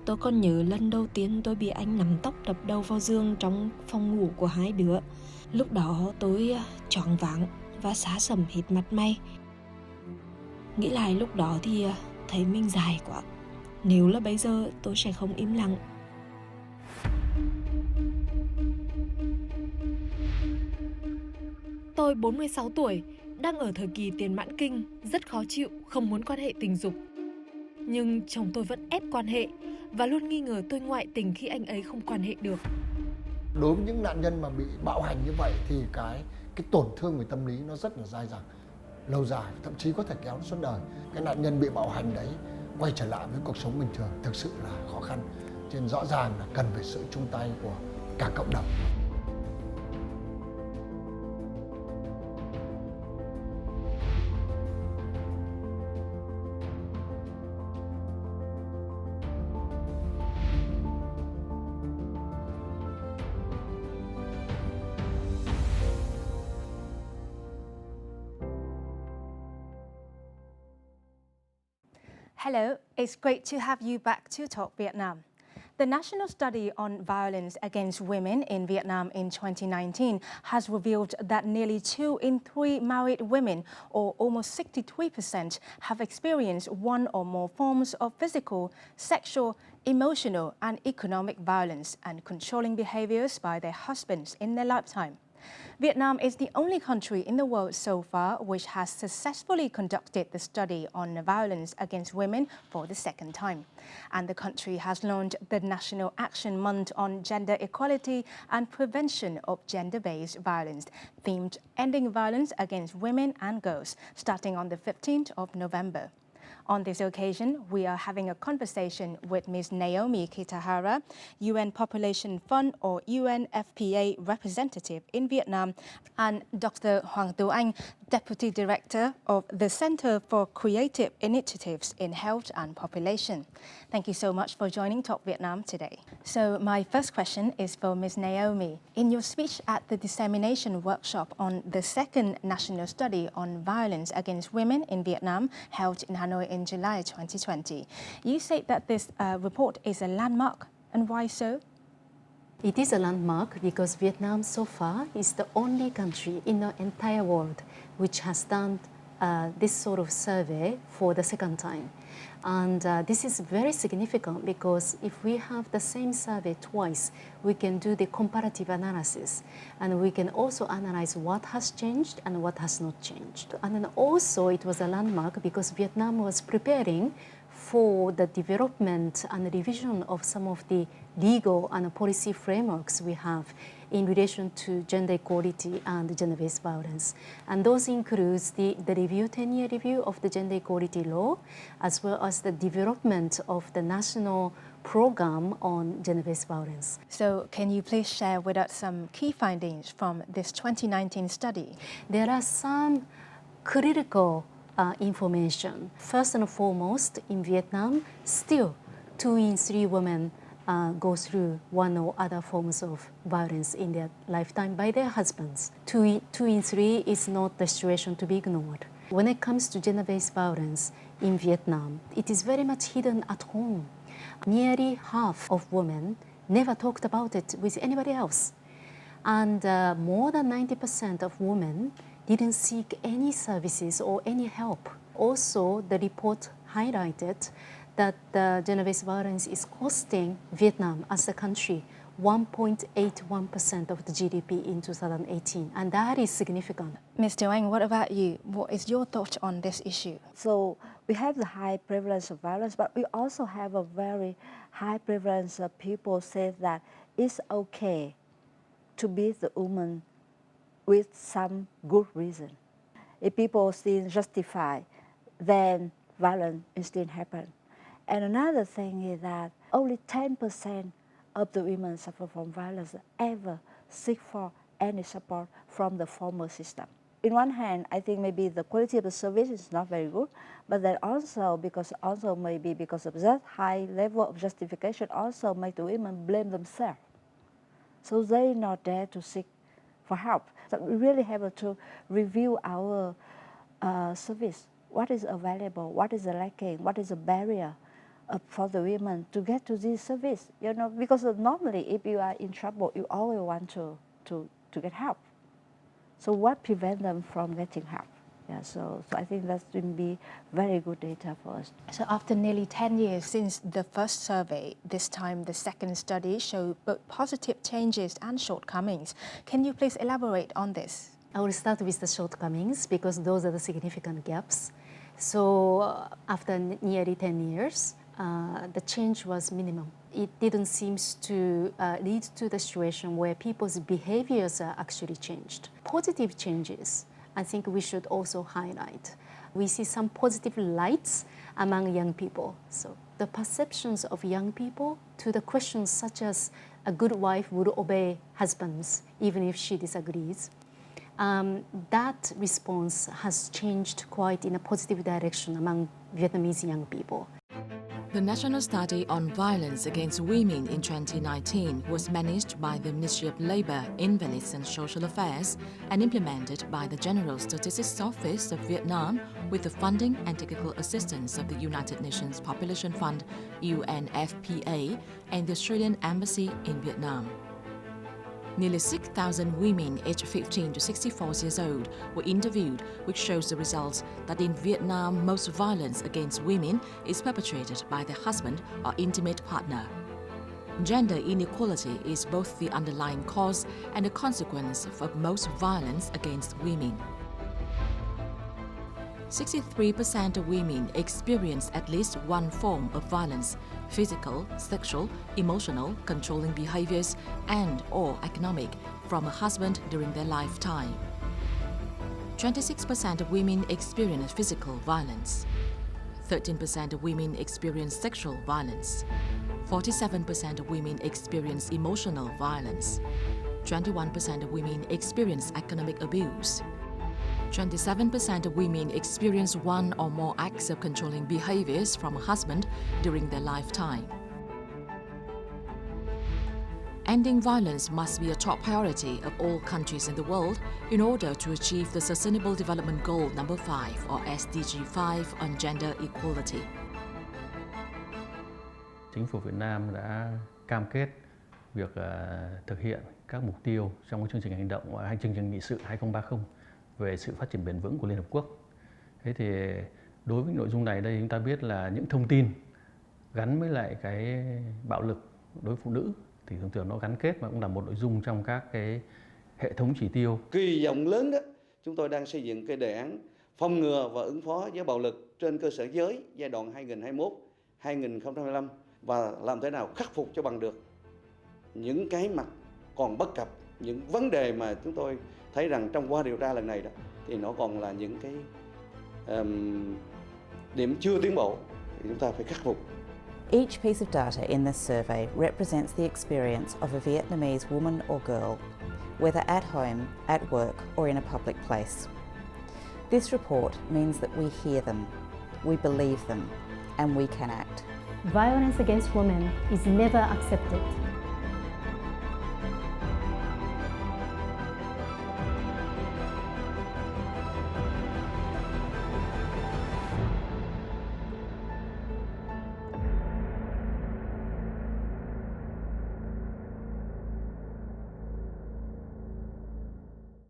Tôi còn nhớ lần đầu tiên tôi bị anh nắm tóc đập đầu vào giường trong phòng ngủ của hai đứa. Lúc đó tôi choáng váng và xá sẩm hết mặt mày. Nghĩ lại lúc đó thì thấy mình dài quá. Nếu là bây giờ tôi sẽ không im lặng. Tôi 46 tuổi, đang ở thời kỳ tiền mãn kinh, rất khó chịu, không muốn quan hệ tình dục. Nhưng chồng tôi vẫn ép quan hệ và luôn nghi ngờ tôi ngoại tình khi anh ấy không quan hệ được. Đối với những nạn nhân mà bị bạo hành như vậy thì cái tổn thương về tâm lý nó rất là dai dẳng, lâu dài, thậm chí có thể kéo suốt đời. Cái nạn nhân bị bạo hành đấy quay trở lại với cuộc sống bình thường thực sự là khó khăn. Cho nên rõ ràng là cần phải sự chung tay của cả cộng đồng. Hello, it's great to have you back to Talk Vietnam. The National Study on Violence Against Women in Vietnam in 2019 has revealed that nearly 2 in 3 married women, or almost 63%, have experienced one or more forms of physical, sexual, emotional, and economic violence and controlling behaviors by their husbands in their lifetime. Vietnam is the only country in the world so far which has successfully conducted the study on violence against women for the second time. And the country has launched the National Action Month on Gender Equality and Prevention of Gender-Based Violence, themed Ending Violence Against Women and Girls, starting on the 15th of November. On this occasion, we are having a conversation with Ms. Naomi Kitahara, UN Population Fund or UNFPA representative in Vietnam, and Dr. Hoàng Tú Anh, Deputy Director of the Center for Creative Initiatives in Health and Population. Thank you so much for joining Talk Vietnam today. So my first question is for Ms. Naomi. In your speech at the dissemination workshop on the second national study on violence against women in Vietnam, held in Hanoi in July 2020, you said that this report is a landmark, and why so? It is a landmark because Vietnam so far is the only country in the entire world which has done this sort of survey for the second time. And this is very significant because if we have the same survey twice, we can do the comparative analysis and we can also analyze what has changed and what has not changed. And then also it was a landmark because Vietnam was preparing for the development and revision of some of the legal and policy frameworks we have in relation to gender equality and gender-based violence. And those includes the review, 10-year review of the gender equality law, as well as the development of the national program on gender-based violence. So can you please share with us some key findings from this 2019 study? There are some critical information. First and foremost, in Vietnam, still 2 in 3 women go through one or other forms of violence in their lifetime by their husbands. 2 in 3 is not the situation to be ignored. When it comes to gender-based violence in Vietnam, it is very much hidden at home. Nearly half of women never talked about it with anybody else. And more than 90% of women didn't seek any services or any help. Also, the report highlighted that gender-based violence is costing Vietnam as a country 1.81% of the GDP in 2018, and that is significant. Mr. Anh, what about you? What is your thought on this issue? So we have the high prevalence of violence, but we also have a very high prevalence of people say that it's okay to beat the woman with some good reason. If people still justify, then violence still happen. And another thing is that only 10% of the women suffer from violence ever seek for any support from the former system. In one hand, I think maybe the quality of the service is not very good, but then also maybe because of that high level of justification also make the women blame themselves. So they're not there to seek for help. So we really have to review our service. What is available? What is lacking? What is the barrier for the women to get to this service, because normally if you are in trouble, you always want to get help. So what prevents them from getting help? Yeah, so I think that's going to be very good data for us. So after nearly 10 years since the first survey, this time the second study showed both positive changes and shortcomings. Can you please elaborate on this? I will start with the shortcomings because those are the significant gaps. So after nearly 10 years, the change was minimum. It didn't seem to lead to the situation where people's behaviors are actually changed. Positive changes, I think we should also highlight. We see some positive lights among young people. So the perceptions of young people to the questions such as a good wife would obey husbands even if she disagrees. That response has changed quite in a positive direction among Vietnamese young people. The National Study on Violence Against Women in 2019 was managed by the Ministry of Labour, Invalids and Social Affairs and implemented by the General Statistics Office of Vietnam with the funding and technical assistance of the United Nations Population Fund, UNFPA, and the Australian Embassy in Vietnam. Nearly 6,000 women aged 15 to 64 years old were interviewed, which shows the results that in Vietnam, most violence against women is perpetrated by the husband or intimate partner. Gender inequality is both the underlying cause and a consequence of most violence against women. 63% of women experience at least one form of violence: physical, sexual, emotional, controlling behaviors, and/or economic from a husband during their lifetime. 26% of women experience physical violence. 13% of women experience sexual violence. 47% of women experience emotional violence. 21% of women experience economic abuse. 27% of women experience one or more acts of controlling behaviors from a husband during their lifetime. Ending violence must be a top priority of all countries in the world in order to achieve the Sustainable Development Goal number 5 or SDG 5 on gender equality. Chính phủ Việt Nam đã cam kết việc thực hiện các mục tiêu trong chương trình hành động chương trình nghị sự 2030 về sự phát triển bền vững của Liên Hợp Quốc. Thế thì đối với nội dung này đây chúng ta biết là những thông tin gắn với lại cái bạo lực đối với phụ nữ thì thường thường nó gắn kết và cũng là một nội dung trong các cái hệ thống chỉ tiêu. Kỳ vọng lớn đó, chúng tôi đang xây dựng cái đề án phòng ngừa và ứng phó với bạo lực trên cơ sở giới giai đoạn 2021-2025 và làm thế nào khắc phục cho bằng được những cái mặt còn bất cập, những vấn đề mà chúng tôi thấy rằng trong qua điều tra lần này đó thì nó còn là những cái điểm chưa tiến bộ thì chúng ta phải khắc phục. Each piece of data in this survey represents the experience of a Vietnamese woman or girl, whether at home, at work or in a public place. This report means that we hear them, we believe them, and we can act. Violence against women is never accepted.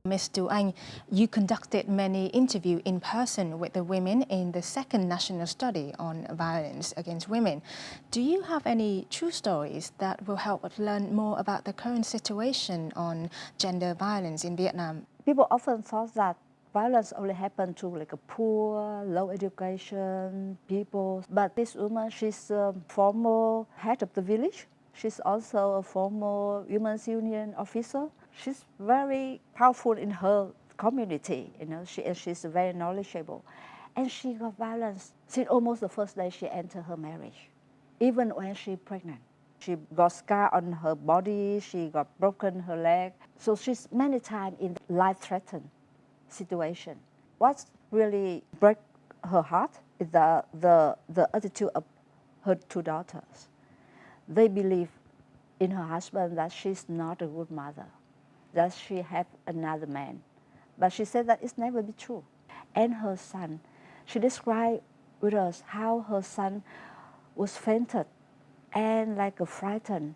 Ms. Du Anh, you conducted many interviews in person with the women in the second national study on violence against women. Do you have any true stories that will help us learn more about the current situation on gender violence in Vietnam? People often thought that violence only happened to like a poor, low education people. But this woman, she's a former head of the village. She's also a former women's union officer. She's very powerful in her community, she's very knowledgeable. And she got violence since almost the first day she entered her marriage, even when she's pregnant. She got scar on her body, she got broken her leg. So she's many times in life-threatened situation. What really breaks her heart is the attitude of her two daughters. They believe in her husband that she's not a good mother, that she have another man. But she said that it's never be true. And her son, she described with us how her son was fainted and like frightened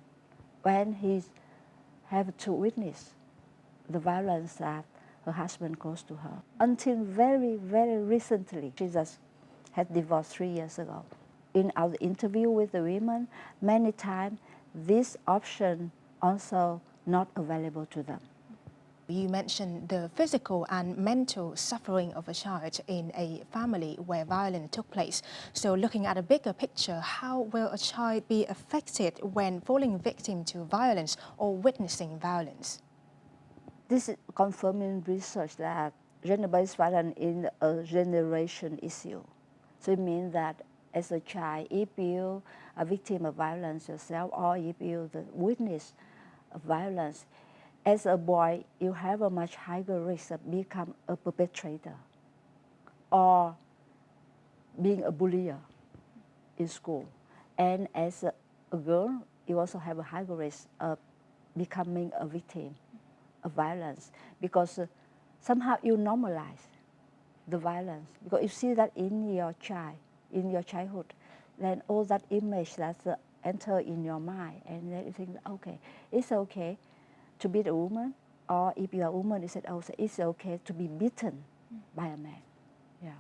when he have to witness the violence that her husband caused to her. Until very, very recently, she just had divorced 3 years ago. In our interview with the women, many times this option also not available to them. You mentioned the physical and mental suffering of a child in a family where violence took place. So looking at a bigger picture, how will a child be affected when falling victim to violence or witnessing violence? This is confirming research that gender-based violence is a generation issue. So it means that as a child, if you are a victim of violence yourself or if you the witness of violence, as a boy, you have a much higher risk of become a perpetrator or being a bullier in school. And as a girl, you also have a higher risk of becoming a victim of violence because somehow you normalize the violence because you see that in your childhood, then all that image that enter in your mind, and then you think, okay, it's okay to beat a woman, or if you are a woman, you said, oh, it's okay to be beaten by a man. Yeah.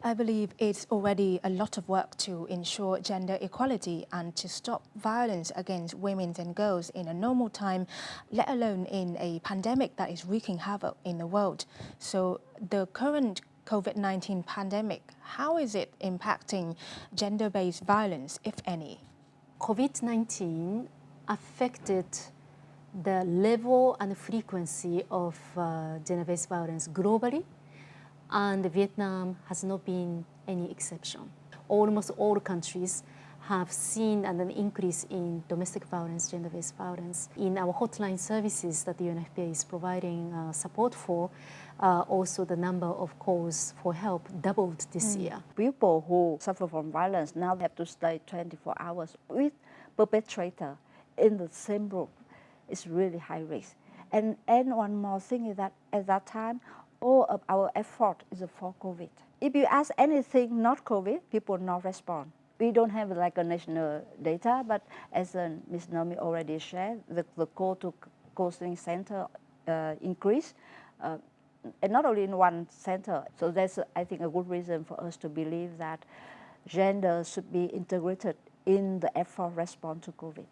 I believe it's already a lot of work to ensure gender equality and to stop violence against women and girls in a normal time, let alone in a pandemic that is wreaking havoc in the world. So the current COVID-19 pandemic, how is it impacting gender-based violence, if any? COVID-19 affected the level and frequency of gender-based violence globally, and Vietnam has not been any exception. Almost all countries have seen an increase in domestic violence, gender-based violence. In our hotline services that the UNFPA is providing support for, also the number of calls for help doubled this year. People who suffer from violence now have to stay 24 hours with perpetrator in the same room. It's really high risk. And one more thing is that at that time, all of our effort is for COVID. If you ask anything not COVID, people not respond. We don't have like a national data, but as Ms. Nomi already shared, the call to counseling center increased, and not only in one center. So that's, I think, a good reason for us to believe that gender should be integrated in the effort response to COVID.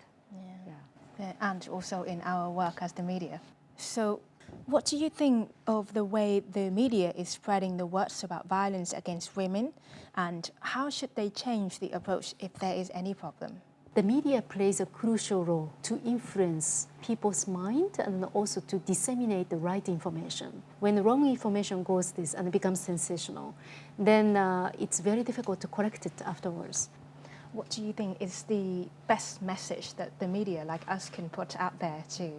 Yeah, and also in our work as the media. So what do you think of the way the media is spreading the words about violence against women, and how should they change the approach if there is any problem? The media plays a crucial role to influence people's mind and also to disseminate the right information. When the wrong information goes this and becomes sensational, then it's very difficult to correct it afterwards. What do you think is the best message that the media like us can put out there to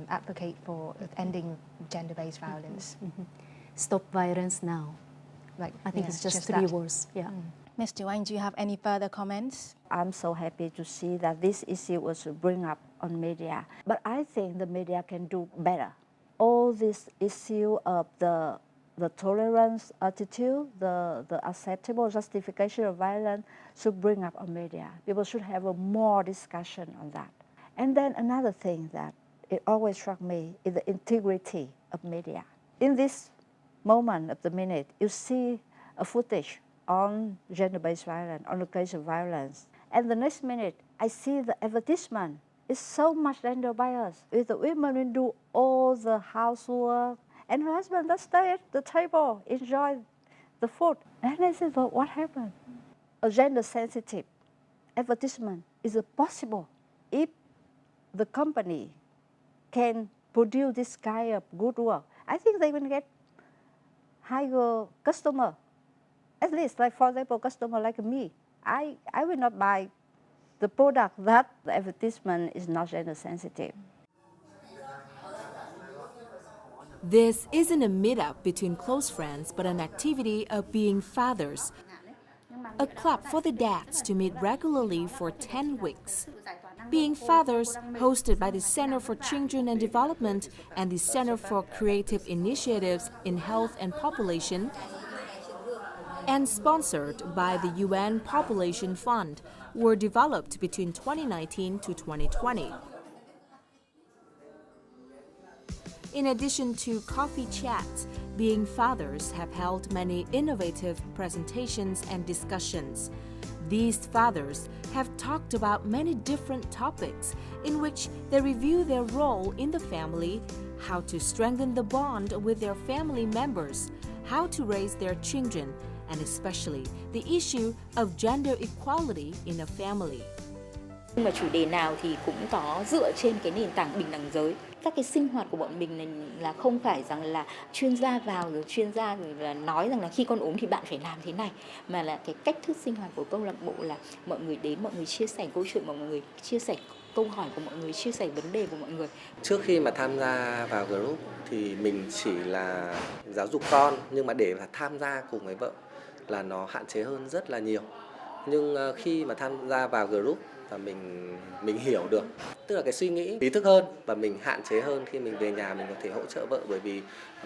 advocate for ending gender-based violence? Stop violence now. Like, I think it's just 3 that. words. Yeah. Ms. Duane, do you have any further comments? I'm so happy to see that this issue was bring up on media. But I think the media can do better. All this issue of the the tolerance attitude, the acceptable justification of violence should bring up on media. People should have a more discussion on that. And then another thing that it always struck me is the integrity of media. In this moment of the minute, you see a footage on gender-based violence, on the case of violence. And the next minute, I see the advertisement. It's so much gender bias. If the women will do all the housework, and her husband just stay at the table, enjoy the food. And I said, well, what happened? A gender-sensitive advertisement is possible if the company can produce this kind of good work. I think they will get higher customer. At least, like for example, customer like me. I will not buy the product that the advertisement is not gender sensitive. This isn't a meetup between close friends, but an activity of being fathers. A club for the dads to meet regularly for 10 weeks. Being Fathers, hosted by the Center for Children and Development and the Center for Creative Initiatives in Health and Population, and sponsored by the UN Population Fund, were developed between 2019 to 2020. In addition to coffee chats, Being Fathers have held many innovative presentations and discussions. These fathers have talked about many different topics in which they review their role in the family, how to strengthen the bond with their family members, how to raise their children, and especially the issue of gender equality in a family. Nhưng mà chủ đề nào thì cũng có dựa trên cái nền tảng bình đẳng giới. Các cái sinh hoạt của bọn mình là không phải rằng là chuyên gia vào rồi chuyên gia rồi là nói rằng là khi con ốm thì bạn phải làm thế này, mà là cái cách thức sinh hoạt của câu lạc bộ là mọi người đến, mọi người chia sẻ câu chuyện, mọi người chia sẻ câu hỏi của mọi người, chia sẻ vấn đề của mọi người. Trước khi mà tham gia vào group thì mình chỉ là giáo dục con, nhưng mà để mà tham gia cùng với vợ là nó hạn chế hơn rất là nhiều. Nhưng khi mà tham gia vào group và mình hiểu được, tức là cái suy nghĩ ý thức hơn, và mình hạn chế hơn khi mình về nhà mình có thể hỗ trợ vợ, bởi vì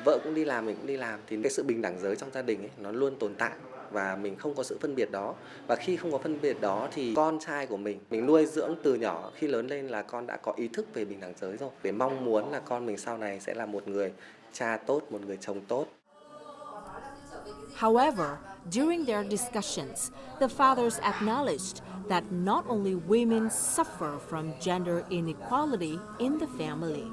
vợ cũng đi làm, mình cũng đi làm, thì cái sự bình đẳng giới trong gia đình ấy, nó luôn tồn tại và mình không có sự phân biệt đó. Và khi không có phân biệt đó thì con trai của mình nuôi dưỡng từ nhỏ, khi lớn lên là con đã có ý thức về bình đẳng giới rồi, để mong muốn là con mình sau này sẽ là một người cha tốt, một người chồng tốt. However, during their discussions, the fathers acknowledged that not only women suffer from gender inequality in the family.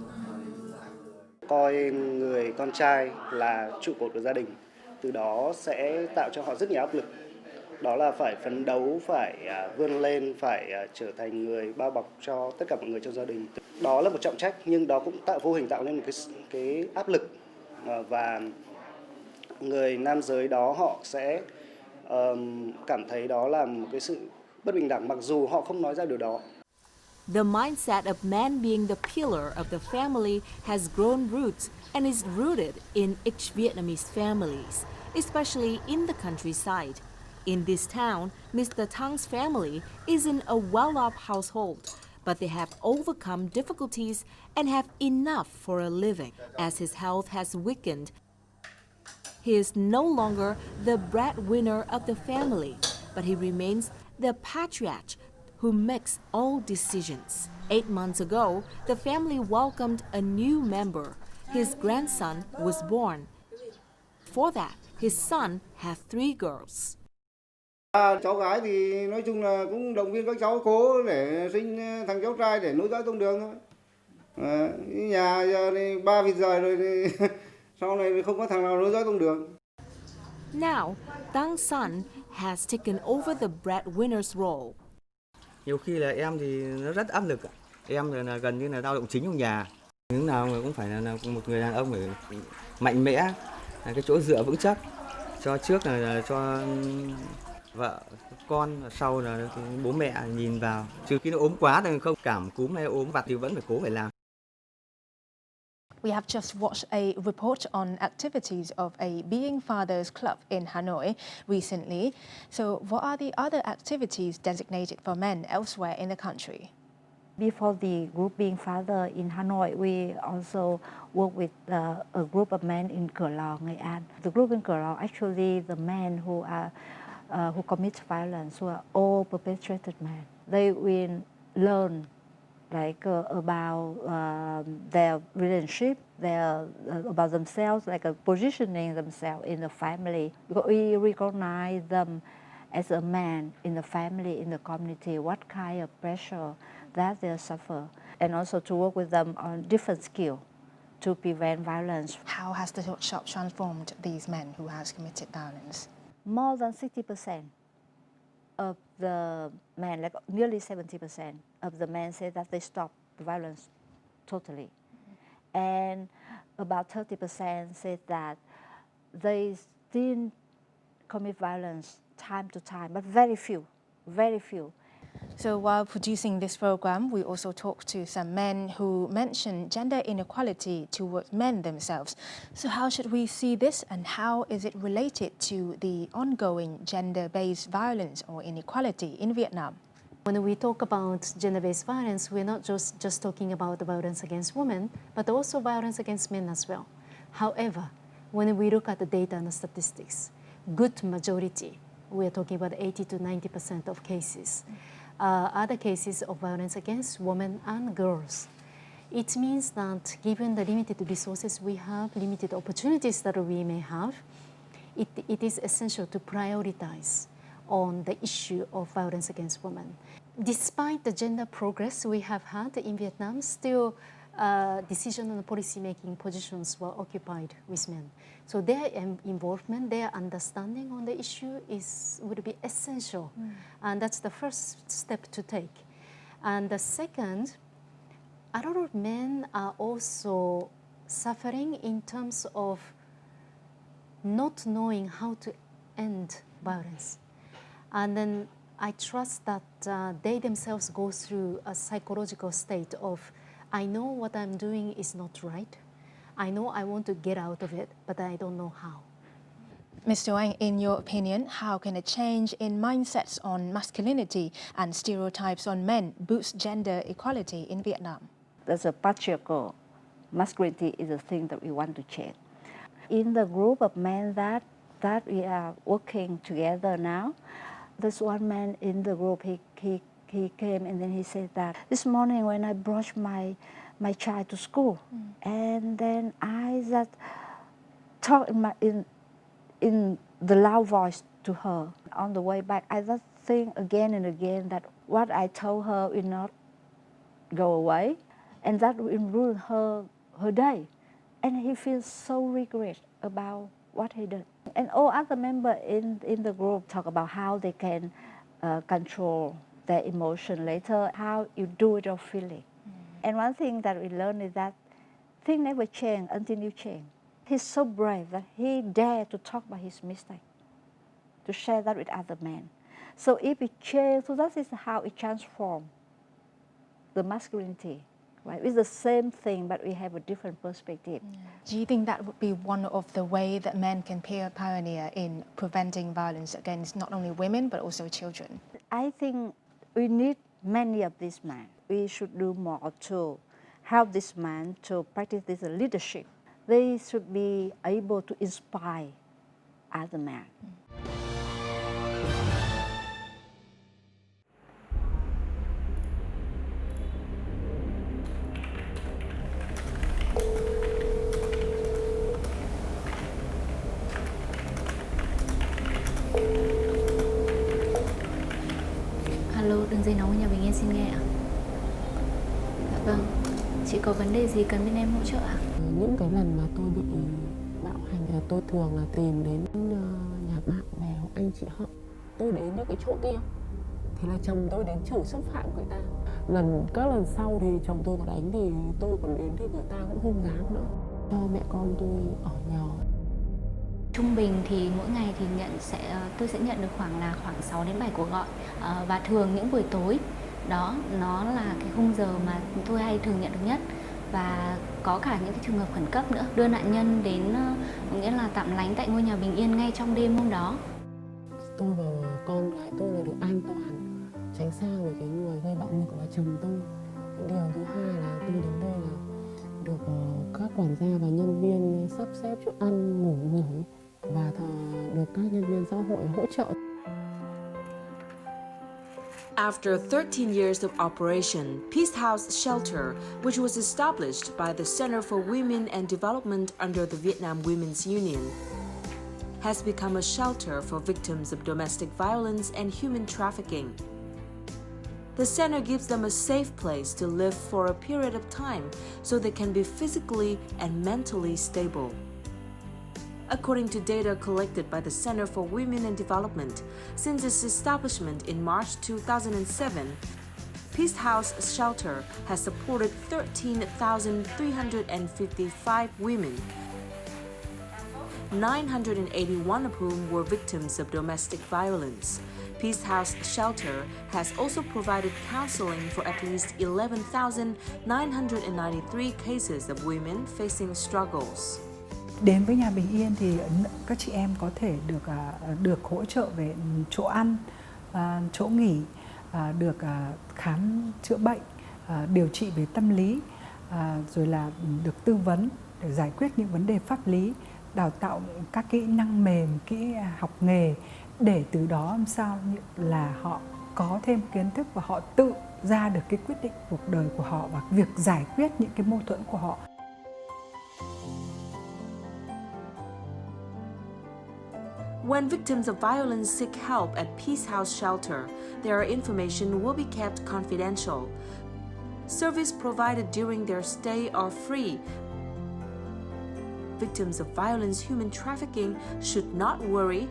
Coi người con trai là trụ cột của gia đình, từ đó sẽ tạo cho họ rất nhiều áp lực. Đó là phải phấn đấu, phải vươn lên, phải trở thành người bao bọc cho tất cả mọi người trong gia đình. Đó là một trọng trách, nhưng đó cũng vô hình tạo nên một cái áp lực, và người nam giới đó họ sẽ cảm thấy đó là một cái sự bất bình đẳng, mặc dù họ không nói ra điều đó. The mindset of man being the pillar of the family has grown roots and is rooted in each Vietnamese families, especially in the countryside. In this town, Mr. Thang's family isn't a well-off household, but they have overcome difficulties and have enough for a living, as his health has weakened. He is no longer the breadwinner of the family, but he remains the patriarch who makes all decisions. 8 months ago, the family welcomed a new member. His grandson was born. For that, his son had 3 girls. Cháu gái thì nói chung là cũng động viên các cháu cố để sinh thằng cháu trai để nối dõi tông đường thôi. Nhà giờ thì 3 vịt rời rồi thì sau này không có thằng nào nối dõi tông đường. Now, Thang's son has taken over the breadwinner's role. Nhiều khi là em thì nó rất áp lực. Em là gần như là lao động chính trong nhà. Những nào cũng phải là một người đàn ông phải mạnh mẽ, là cái chỗ dựa vững chắc. Cho trước là cho vợ, con, sau là bố mẹ nhìn vào. Trừ khi nó ốm quá thì không, cảm cúm hay ốm vặt thì vẫn phải cố phải làm. We have just watched a report on activities of a Being Fathers club in Hanoi recently. So what are the other activities designated for men elsewhere in the country? Before the group being father in Hanoi, we also work with a group of men in Cửa Lò, Nghệ An. The group in Cửa Lò, actually the men who commit violence, who are all perpetrated men. They will learn about their relationship, about themselves, positioning themselves in the family. Because we recognize them as a man in the family, in the community, what kind of pressure that they suffer, and also to work with them on different skills to prevent violence. How has the workshop transformed these men who has committed violence? More than 60% of the men, nearly 70% of the men say that they stop the violence totally. And about 30% say that they still commit violence time to time, but very few. So while producing this program, we also talked to some men who mentioned gender inequality towards men themselves. So how should we see this, and how is it related to the ongoing gender-based violence or inequality in Vietnam? When we talk about gender-based violence, we're not just talking about the violence against women, but also violence against men as well. However, when we look at the data and the statistics, good majority, we're talking about 80 to 90% of cases, other cases of violence against women and girls. It means that given the limited resources we have, limited opportunities that we may have, it is essential to prioritize on the issue of violence against women. Despite the gender progress we have had in Vietnam, still decision and policy-making positions were occupied with men. So their involvement, their understanding on the issue would be essential. And that's the first step to take. And the second, a lot of men are also suffering in terms of not knowing how to end violence. And then I trust that they themselves go through a psychological state of, I know what I'm doing is not right. I know I want to get out of it, but I don't know how. Mr. Oanh, in your opinion, how can a change in mindsets on masculinity and stereotypes on men boost gender equality in Vietnam? There's a patriarchal masculinity is a thing that we want to change. In the group of men that we are working together now, there's one man in the group, he came and then he said that this morning when I brought my child to school, and then I just talk in the loud voice to her. On the way back, I just think again and again that what I told her will not go away, and that will ruin her day. And he feels so regret about what he did. And all other members in the group talk about how they can control their emotion later, how you do it or feeling. And one thing that we learned is that things never change until you change. He's so brave that he dared to talk about his mistake, to share that with other men. So if it changes, so that is how it transforms the masculinity. Right? It's the same thing, but we have a different perspective. Do you think that would be one of the ways that men can pioneer in preventing violence against not only women, but also children? I think we need many of these men. We should do more to help these men to practice this leadership. They should be able to inspire other men. Alo, đường dây nóng của nhà Bình Yên xin nghe ạ. Dạ vâng, chị có vấn đề gì cần bên em hỗ trợ ạ? Những cái lần mà tôi bị bạo hành, tôi thường là tìm đến nhà bạn bè hoặc anh chị họ. Tôi đến những cái chỗ kia thì là chồng tôi đến chửi xúc phạm người ta. Các lần sau thì chồng tôi có đánh thì tôi còn đến thì người ta cũng không dám nữa. Cho mẹ con tôi ở nhờ. Trung bình thì mỗi ngày thì tôi sẽ nhận được khoảng 6 đến 7 cuộc gọi, và thường những buổi tối đó nó là cái khung giờ mà tôi hay thường nhận được nhất, và có cả những cái trường hợp khẩn cấp nữa, đưa nạn nhân đến nghĩa là tạm lánh tại ngôi nhà Bình Yên ngay trong đêm hôm đó. Tôi và con gái tôi là được an toàn, tránh xa với cái người gây bạo lực là chồng tôi. Điều thứ hai là tôi đến đây là được các quản gia và nhân viên sắp xếp chỗ ăn, ngủ và được các nhân viên xã hội hỗ trợ. After 13 years of operation, Peace House Shelter, which was established by the Center for Women and Development under the Vietnam Women's Union, has become a shelter for victims of domestic violence and human trafficking. The center gives them a safe place to live for a period of time so they can be physically and mentally stable. According to data collected by the Center for Women and Development, since its establishment in March 2007, Peace House Shelter has supported 13,355 women, 981 of whom were victims of domestic violence. Peace House Shelter has also provided counseling for at least 11,993 cases of women facing struggles. Đến với nhà Bình Yên thì các chị em có thể được hỗ trợ về chỗ ăn, chỗ nghỉ, được khám chữa bệnh, điều trị về tâm lý, rồi là được tư vấn để giải quyết những vấn đề pháp lý, đào tạo các kỹ năng mềm, kỹ học nghề để từ đó làm sao là họ có thêm kiến thức và họ tự ra được cái quyết định cuộc đời của họ và việc giải quyết những cái mâu thuẫn của họ. When victims of violence seek help at Peace House Shelter, their information will be kept confidential. Service provided during their stay are free. Victims of violence, human trafficking should not worry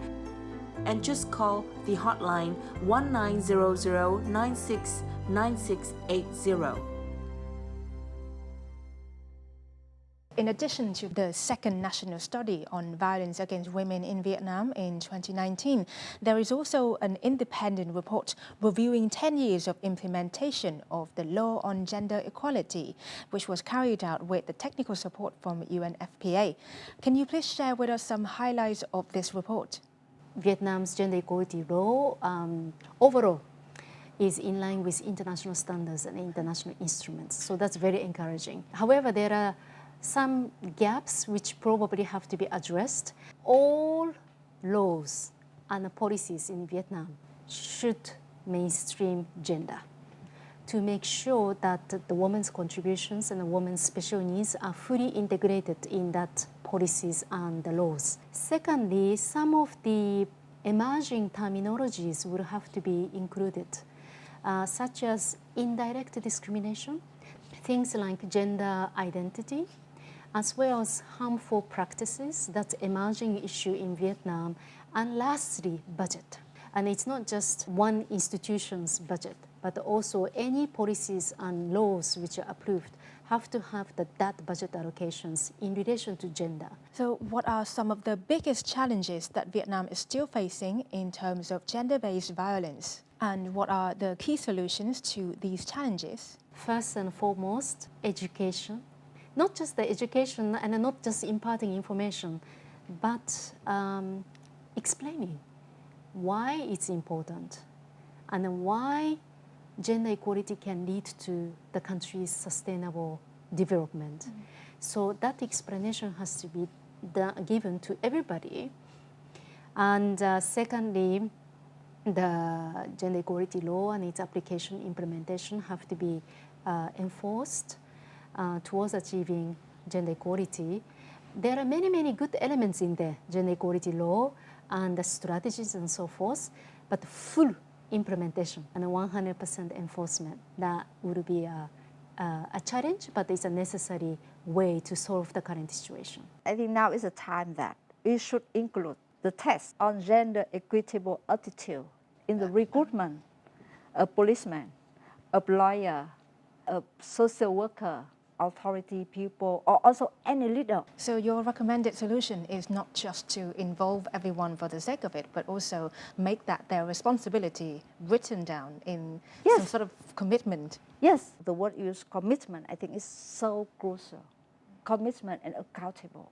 and just call the hotline 1900969680. In addition to the second national study on violence against women in Vietnam in 2019, there is also an independent report reviewing 10 years of implementation of the law on gender equality, which was carried out with the technical support from UNFPA. Can you please share with us some highlights of this report? Vietnam's gender equality law overall is in line with international standards and international instruments, so that's very encouraging. However, there are some gaps which probably have to be addressed. All laws and policies in Vietnam should mainstream gender to make sure that the woman's contributions and the woman's special needs are fully integrated in that policies and the laws. Secondly, some of the emerging terminologies will have to be included, such as indirect discrimination, things like gender identity, as well as harmful practices, that's emerging issue in Vietnam. And lastly, budget. And it's not just one institution's budget, but also any policies and laws which are approved have to have that budget allocations in relation to gender. So what are some of the biggest challenges that Vietnam is still facing in terms of gender-based violence? And what are the key solutions to these challenges? First and foremost, education. Not just the education and not just imparting information, but explaining why it's important and why gender equality can lead to the country's sustainable development. So that explanation has to be given to everybody. And secondly, the gender equality law and its application implementation have to be enforced towards achieving gender equality. There are many, many good elements in the gender equality law and the strategies and so forth, but full implementation and 100% enforcement, that would be a challenge, but it's a necessary way to solve the current situation. I think now is a time that we should include the test on gender equitable attitude in the recruitment of policemen, of lawyer, of social worker, authority people, or also any leader. So your recommended solution is not just to involve everyone for the sake of it, but also make that their responsibility written down in some sort of commitment. Yes, the word used, commitment, I think is so crucial. Commitment and accountable.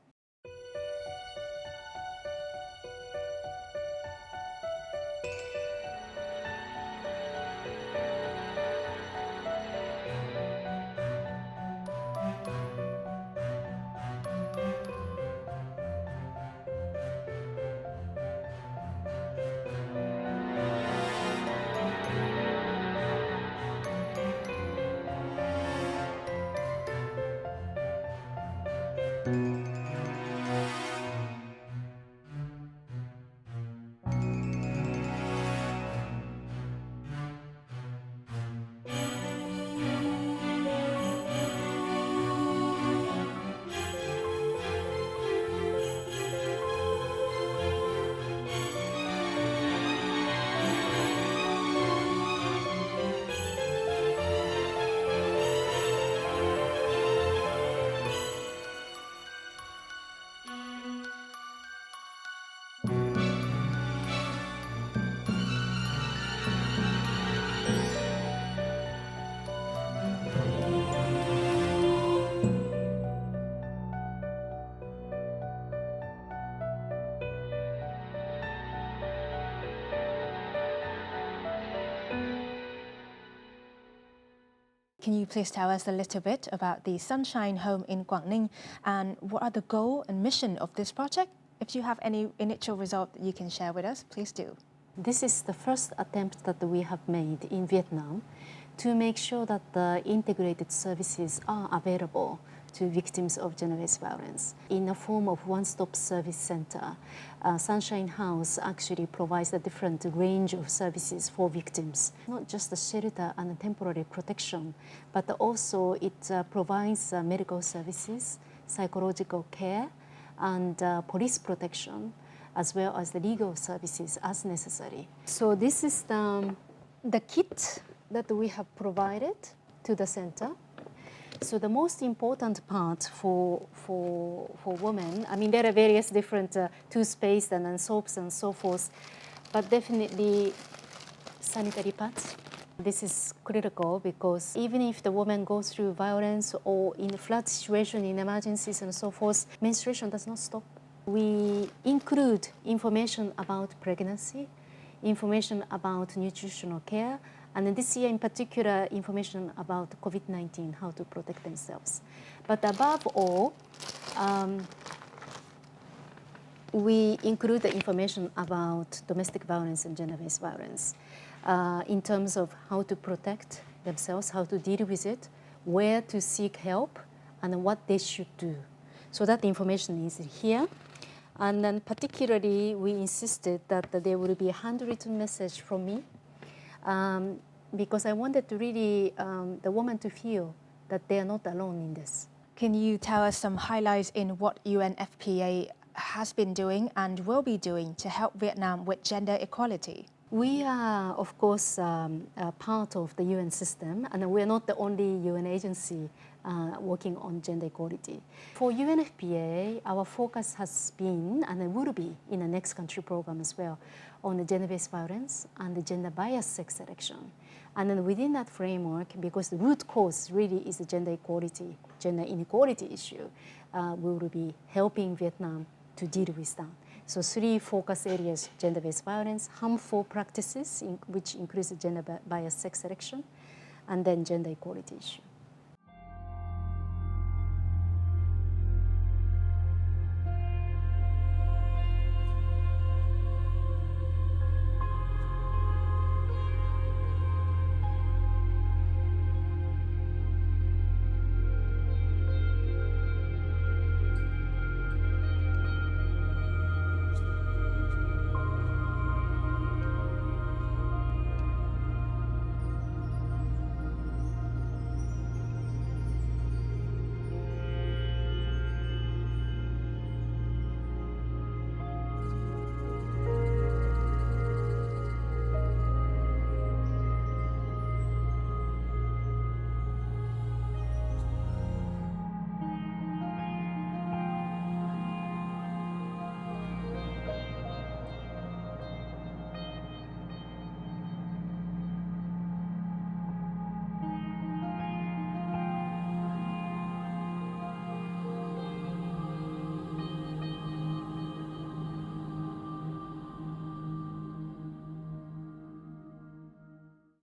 Can you please tell us a little bit about the Sunshine Home in Quảng Ninh and what are the goal and mission of this project? If you have any initial result that you can share with us, please do. This is the first attempt that we have made in Vietnam to make sure that the integrated services are available to victims of gender-based violence. In the form of one-stop service center, Sunshine House actually provides a different range of services for victims. Not just the shelter and temporary protection, but also it provides medical services, psychological care, and police protection, as well as the legal services as necessary. So this is the kit that we have provided to the center. So the most important part for women, I mean, there are various different toothpaste and then soaps and so forth, but definitely sanitary pads. This is critical because even if the woman goes through violence or in a flood situation, in emergencies and so forth, menstruation does not stop. We include information about pregnancy, information about nutritional care, and this year in particular, information about COVID-19, how to protect themselves. But above all, we include the information about domestic violence and gender-based violence in terms of how to protect themselves, how to deal with it, where to seek help, and what they should do. So that information is here. And then particularly, we insisted that there would be a handwritten message from me because I wanted to really the woman to feel that they are not alone in this. Can you tell us some highlights in what UNFPA has been doing and will be doing to help Vietnam with gender equality? We are, of course, part of the UN system, and we're not the only UN agency working on gender equality. For UNFPA, our focus has been, and it will be in the next country program as well, on the gender-based violence and the gender-biased sex selection. And then within that framework, because the root cause really is the gender equality, gender inequality issue, we will be helping Vietnam to deal with that. So 3 focus areas: gender-based violence, harmful practices, which includes gender-biased sex selection, and then gender equality issue.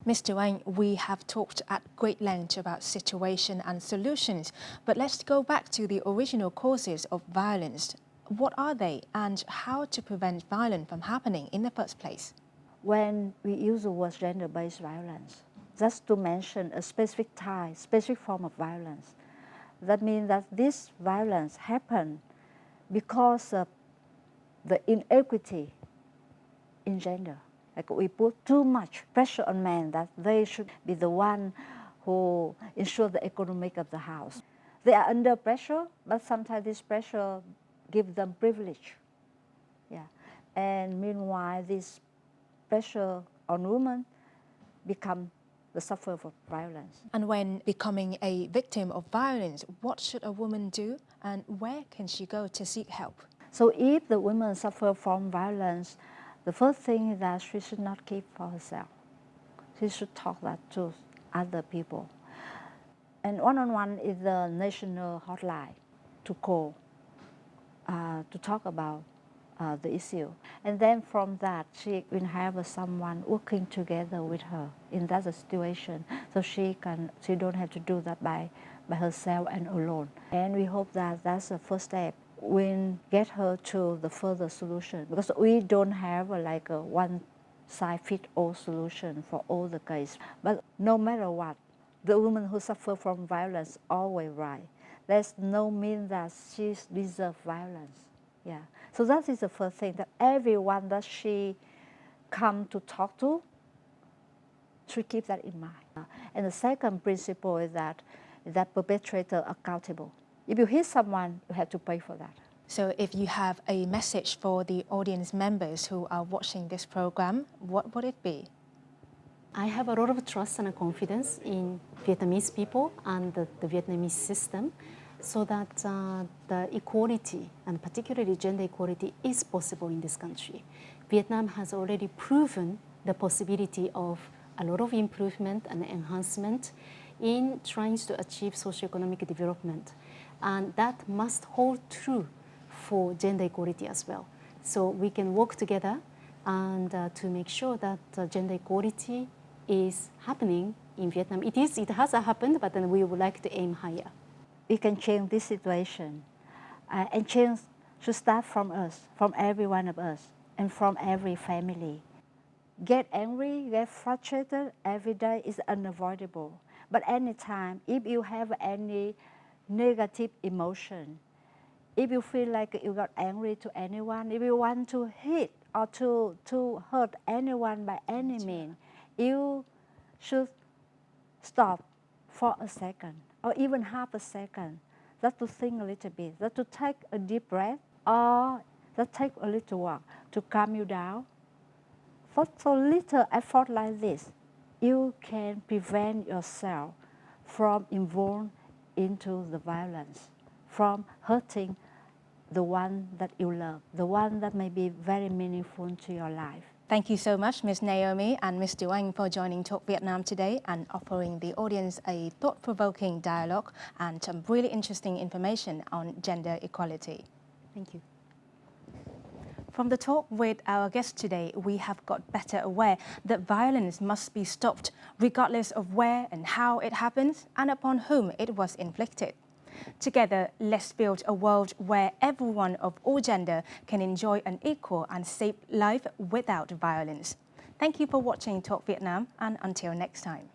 Mr. Wang, we have talked at great length about situation and solutions, but let's go back to the original causes of violence. What are they and how to prevent violence from happening in the first place? When we use the word gender-based violence, just to mention a specific type, specific form of violence, That means that this violence happened because of the inequity in gender. Like we put too much pressure on men that they should be the one who ensure the economic of the house. They are under pressure, but sometimes this pressure gives them privilege. Yeah. And meanwhile, this pressure on women become the sufferer of violence. And when becoming a victim of violence, what should a woman do and where can she go to seek help? So if the woman suffers from violence, the first thing is that she should not keep for herself. She should talk that to other people. And one-on-one is the national hotline to call, to talk about the issue. And then from that, she will have someone working together with her in that situation, so she don't have to do that by herself and alone. And we hope that that's the first step. We'll get her to the further solution, because we don't have like a one-size-fits-all solution for all the cases. But no matter what, the woman who suffer from violence always right. There's no mean that she deserves violence. Yeah. So that is the first thing, that everyone that she come to talk to should keep that in mind. And the second principle is that perpetrator accountable. If you hit someone, you have to pay for that. So if you have a message for the audience members who are watching this program, what would it be? I have a lot of trust and confidence in Vietnamese people and the Vietnamese system, so that the equality, and particularly gender equality, is possible in this country. Vietnam has already proven the possibility of a lot of improvement and enhancement in trying to achieve socioeconomic development. And that must hold true for gender equality as well. So we can work together and to make sure that gender equality is happening in Vietnam. It has happened, but then we would like to aim higher. We can change this situation, and change should start from us, from every one of us, and from every family. Get angry, get frustrated every day is unavoidable. But anytime, if you have any negative emotion, if you feel like you got angry to anyone, if you want to hit or to hurt anyone by any means, you should stop for a second or even half a second, just to think a little bit, just to take a deep breath, or just take a little walk to calm you down. For so little effort like this, you can prevent yourself from involved into the violence, from hurting the one that you love, the one that may be very meaningful to your life. Thank you so much, Ms. Naomi and Ms. Du Anh, for joining Talk Vietnam today and offering the audience a thought-provoking dialogue and some really interesting information on gender equality. Thank you. From the talk with our guest today, we have got better aware that violence must be stopped regardless of where and how it happens and upon whom it was inflicted. Together, let's build a world where everyone of all gender can enjoy an equal and safe life without violence. Thank you for watching Talk Vietnam, and until next time.